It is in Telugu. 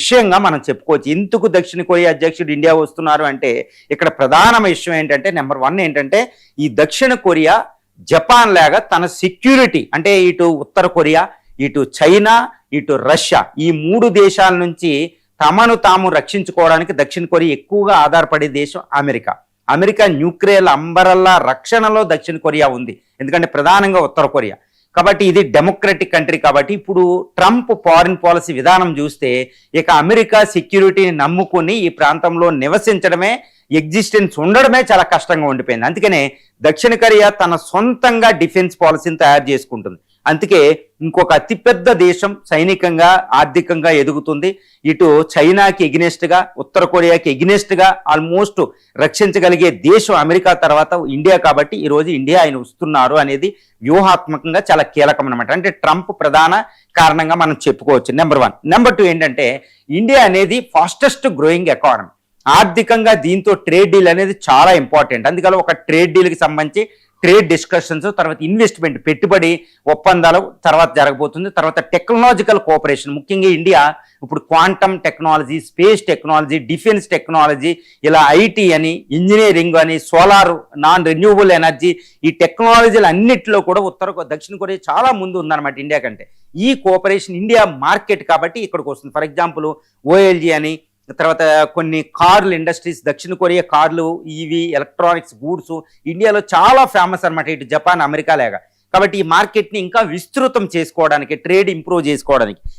విషయంగా మనం చెప్పుకోవచ్చు. ఎందుకు దక్షిణ కొరియా అధ్యక్షుడు ఇండియా వస్తున్నారు అంటే ఇక్కడ ప్రధాన విషయం ఏంటంటే నెంబర్ 1 ఏంటంటే ఈ దక్షిణ కొరియా జపాన్ లాగా తన సెక్యూరిటీ అంటే ఇటు ఉత్తర కొరియా, ఇటు చైనా, ఇటు రష్యా ఈ 3 దేశాల నుంచి తమను తాము రక్షించుకోవడానికి దక్షిణ కొరియా ఎక్కువగా ఆధారపడే దేశం అమెరికా. అమెరికా న్యూక్లియర్ అంబరల్లా రక్షణలో దక్షిణ కొరియా ఉంది, ఎందుకంటే ప్రధానంగా ఉత్తర కొరియా. కాబట్టి ఇది డెమోక్రటిక్ కంట్రీ. కాబట్టి ఇప్పుడు ట్రంప్ ఫారిన్ పాలసీ విధానం చూస్తే ఇక అమెరికా సెక్యూరిటీని నమ్ముకుని ఈ ప్రాంతంలో నివసించడమే, ఎగ్జిస్టెన్స్ ఉండడమే చాలా కష్టంగా ఉండిపోయింది. అందుకనే దక్షిణ కొరియా తన సొంతంగా డిఫెన్స్ పాలసీని తయారు చేసుకుంటుంది. అందుకే ఇంకొక అతిపెద్ద దేశం సైనికంగా ఆర్థికంగా ఎదుగుతుంది. ఇటు చైనాకి ఎగ్నెస్ట్గా, ఉత్తర కొరియాకి ఎగ్నెస్ట్గా ఆల్మోస్ట్ రక్షించగలిగే దేశం అమెరికా తర్వాత ఇండియా. కాబట్టి ఈరోజు ఇండియా ఆయన వస్తున్నారు అనేది వ్యూహాత్మకంగా చాలా కీలకం అనమాట. అంటే ట్రంప్ ప్రధాన కారణంగా మనం చెప్పుకోవచ్చు. నెంబర్ 1. నెంబర్ 2 ఏంటంటే ఇండియా అనేది ఫాస్టెస్ట్ గ్రోయింగ్ ఎకానమీ. ఆర్థికంగా దీంతో ట్రేడ్ డీల్ అనేది చాలా ఇంపార్టెంట్. అందుకని ఒక ట్రేడ్ డీల్కి సంబంధించి ట్రేడ్ డిస్కషన్స్, తర్వాత ఇన్వెస్ట్మెంట్ పెట్టుబడి ఒప్పందాలు తర్వాత జరగబోతుంది. తర్వాత టెక్నాలజికల్ కోఆపరేషన్, ముఖ్యంగా ఇండియా ఇప్పుడు quantum technology, space technology, defence technology, ఇలా ఐటీ అని, ఇంజనీరింగ్ అని, సోలార్, నాన్ రెన్యూవబుల్ ఎనర్జీ, ఈ టెక్నాలజీలు అన్నింటిలో కూడా దక్షిణ కొరియా చాలా ముందు ఉందన్నమాట ఇండియా కంటే. ఈ కోఆపరేషన్ ఇండియా మార్కెట్ కాబట్టి ఇక్కడికి వస్తుంది. ఫర్ ఎగ్జాంపుల్ ఓఎల్జీ అని, తర్వాత కొన్ని కార్లు ఇండస్ట్రీస్, దక్షిణ కొరియా కార్లు, ఈవీ, ఎలక్ట్రానిక్స్, గూడ్స్ ఇండియాలో చాలా ఫేమస్ అనమాట, ఇటు జపాన్, అమెరికా లాగా. కాబట్టి ఈ మార్కెట్ని ఇంకా విస్తృతం చేసుకోవడానికి, ట్రేడ్ ఇంప్రూవ్ చేసుకోవడానికి